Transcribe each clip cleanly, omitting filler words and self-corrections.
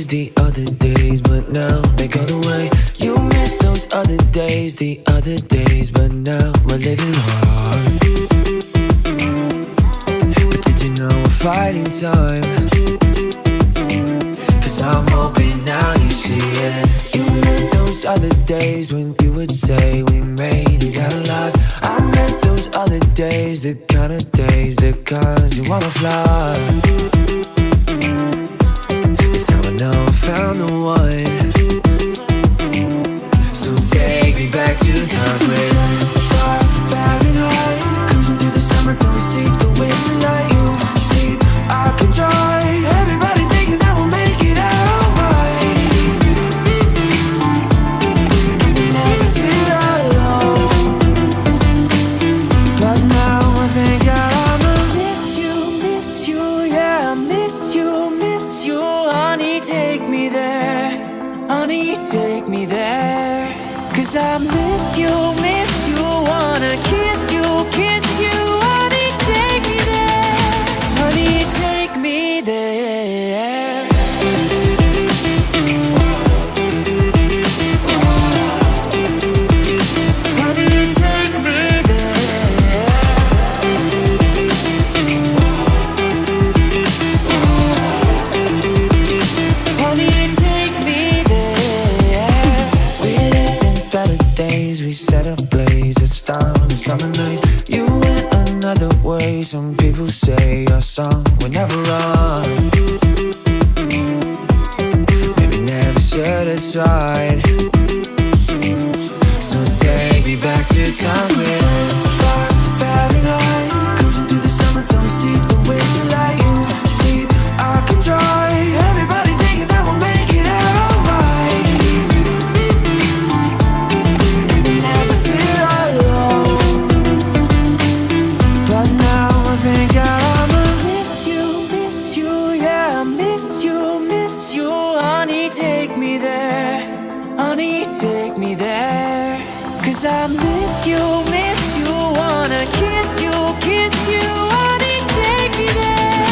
days, the other days, but now they got away. You miss those other days, the other days, but now we're living hard. But did you know we're fighting time? Cause I'm hoping now you see it. You meant those other days when you would say we made it out alive. I meant those other days, the kind of days, the kind you wanna fly. It's how I know I found the one. So take me back to times where far, far and high, cruising through the summer till we see the winter light. You sleep, I can try. Everybody thinking that we'll make it out alright. We never feel alone. But now I think I'ma miss you, yeah, I miss you. Honey, take me there, honey, take me there. Cause I miss you, wanna kiss you. Honey, take me there, honey, take me there. Honey, take me there. Honey, take me there. We lived in better days, we set ablaze a star on a summer night. You went another way, some people say your song will never run. Maybe never satisfied. So take me back to times where far, far and high, cruising through the summer till we see the winter light. You sleep, I can try. Everybody thinking that we'll make it out alright. And we never feel alone. But now I think I'ma miss you, yeah, I miss you. Honey, take me there, honey, take me there. Cause I miss you, wanna kiss you. Honey, take me there,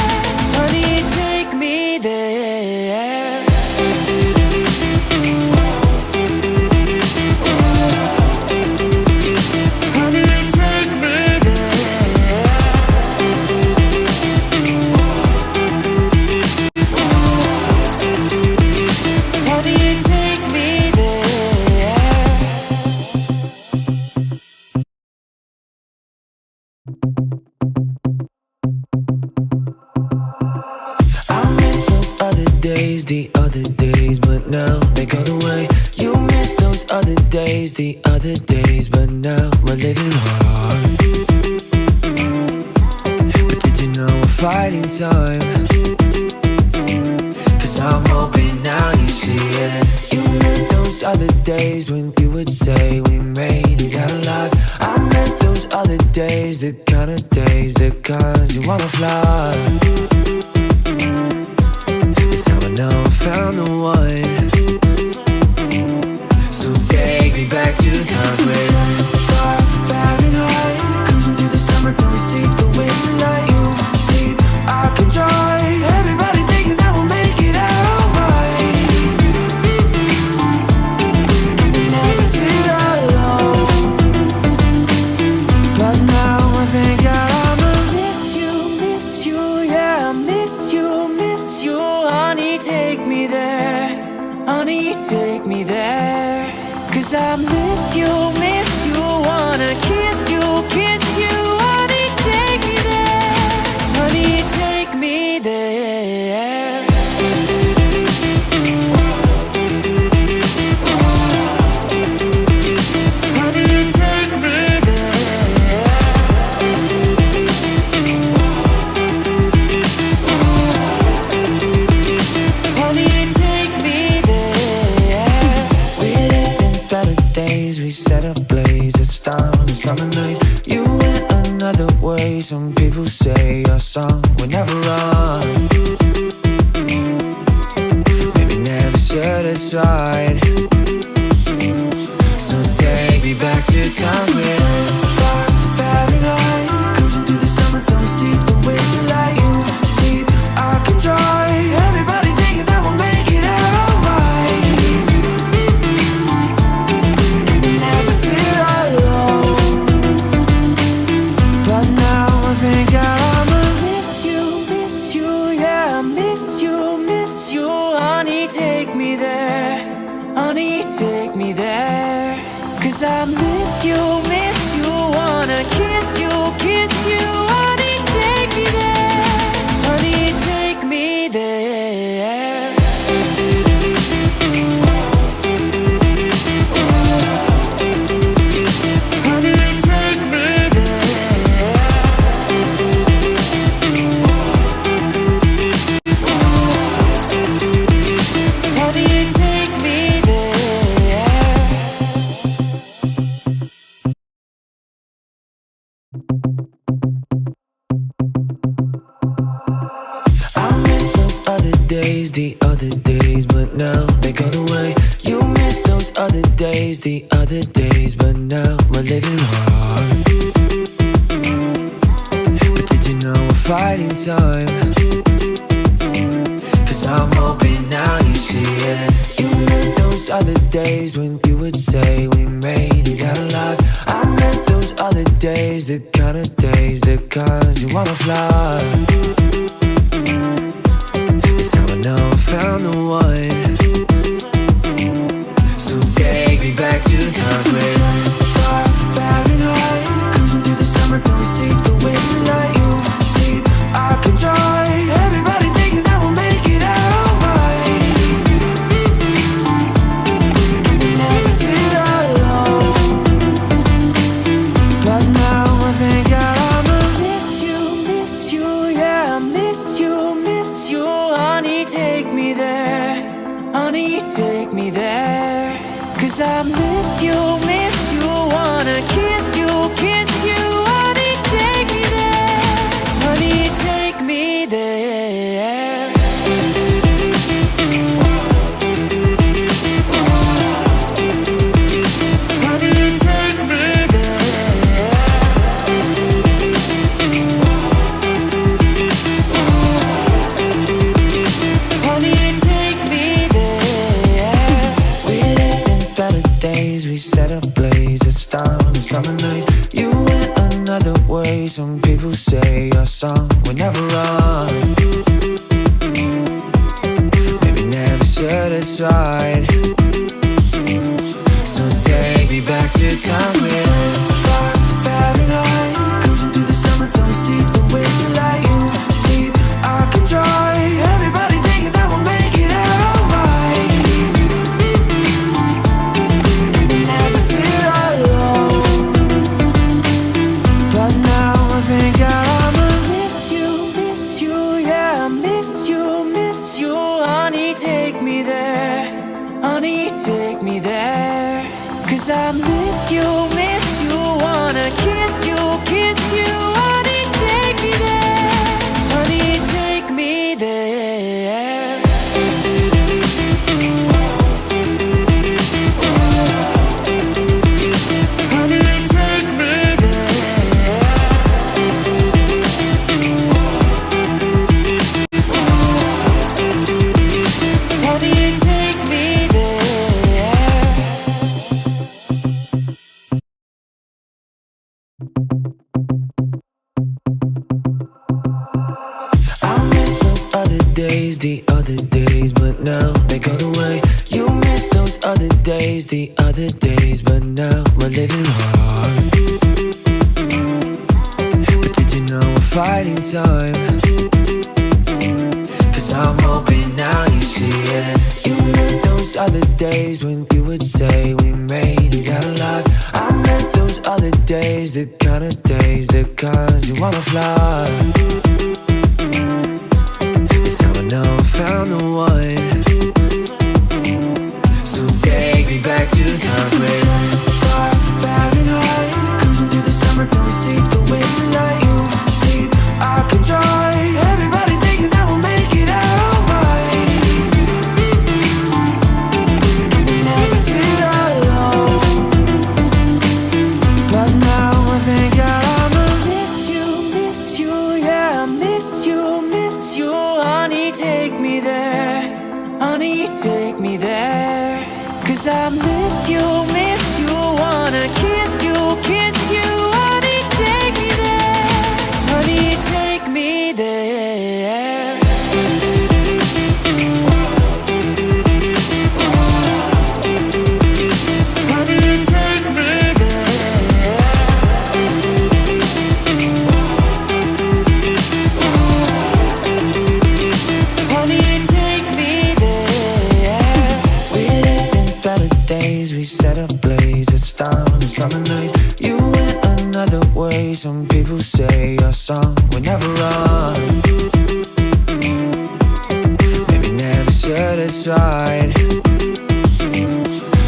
honey, take me there. Honey, take me there. Honey, take me there. I miss those other days, the other days, but now they got away. You miss those other days, the other days, but now we're living hard. But did you know we're fighting time? Cause I'm hoping now you see it. You meant those other days when you would say we made it out alive. I meant those other days, the kind of days, the kind you wanna fly. It's how I know I found the one. So take me back to times where far, far and high, cruising through the summer till we see the winter light. You sleep, I can try. Everybody thinking that we'll make it out alright. And we never feel alone. But now I think I'ma miss you, yeah, I miss you. Honey, take me there, honey, take me there. Cause I miss you, wanna kiss you. Honey, take me there, honey, take me there. Honey, take me there. Honey, take me there. We lived in better days, we set ablaze a star on a summer night. You went another way, some people say your song will never run. Maybe never satisfied. So take me back to times where far, far and high, cruising through the summer till we see the winter light. You sleep, I can try. Everybody thinking that we'll make it out 'Cause I miss you, wanna kiss you, honey, take me there, honey, take me there. Honey, take me there. Honey, take me there. I miss those other days, the other days, but now they gone away. You miss those other days, the other days, but now we're living hard. But did you know we're fighting time? 'Cause I'm hoping now you see it. You meant those other days when you would say we made it out alive. I meant those other days, the kind of days, the kinds you wanna fly. It's how I know I found the one. So take me back to the times where far, Fahrenheit, cruising through the summertime, we see the winter light. You sleep, I can try. Everybody thinking that we'll make it out alright. And we never feel alone. But now I think I'ma miss you, yeah, miss you, honey, take me there, honey, take me there. 'Cause I miss you, wanna kiss you, honey, take me there, honey, take me there. Honey, take me there. Honey, take me there. We lived in better days, we set ablaze a star on a summer night. You went another way, some people say your song will never run. Maybe never should have tried. So take me back to time where far, Fahrenheit, cruising through the summertime, we see the winter light. You sleep, I can try. Everybody thinking that we'll make it out alright. And we never feel alone. But now I think I'ma miss you, yeah, miss you, honey, take me there, honey, take me there. 'Cause I miss you, wanna kiss you, honey, take me there, honey, take me there. Honey, take me there. Honey, take me there. I miss those other days, the other days, but now they gone away. You miss those other days, the other days, but now we're living hard. But did you know we're fighting time? 'Cause I'm hoping now you see it. You meant those other days when you would say we made it out alive. I meant those other days, the kind of days, the kinds you wanna fly. It's how I know I found the one. So take me back to the times where far, Fahrenheit, cruising through the summertime, we see the winter light. You sleep, I can try. Everybody thinking that we'll make it out alright. And we never feel alone. But now I think I'ma miss you, yeah, miss you, honey, take me there, honey, take me there. 'Cause I miss you, wanna kiss you, honey, take me there, honey, take me there. Honey, take me summer night. You went another way. Some people say your song will never run. Maybe never satisfied.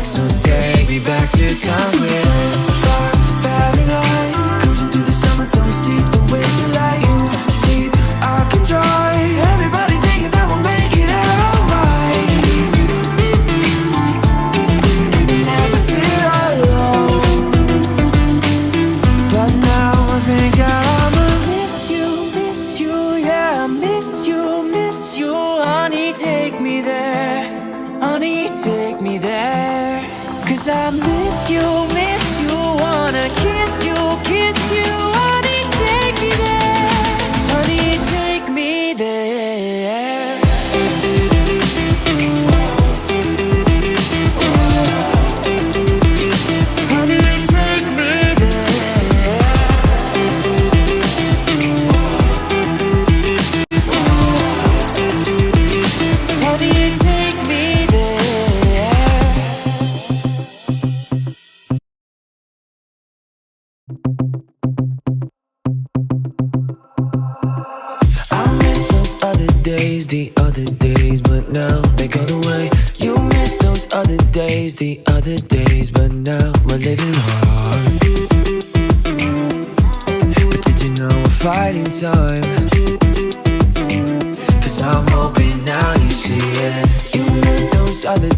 So take me back to times when Fahrenheit, cruising through the summertime, see the winter light. You sleep, I can try. Everybody thinking that we'll make it out alright. And we never feel alone. But now I think I'ma miss you, yeah, miss you. Honey, take me there. Honey, take me there. 'Cause I miss you, wanna kiss you. Honey, take me there. Honey, take me there. Honey, take me there. Honey, take me there. I miss those other days, the other days, but now they gone away. You miss those other days, the other days, but now we're living hard. But did you know we're fighting time? 'Cause I'm hoping now you see it. You met those other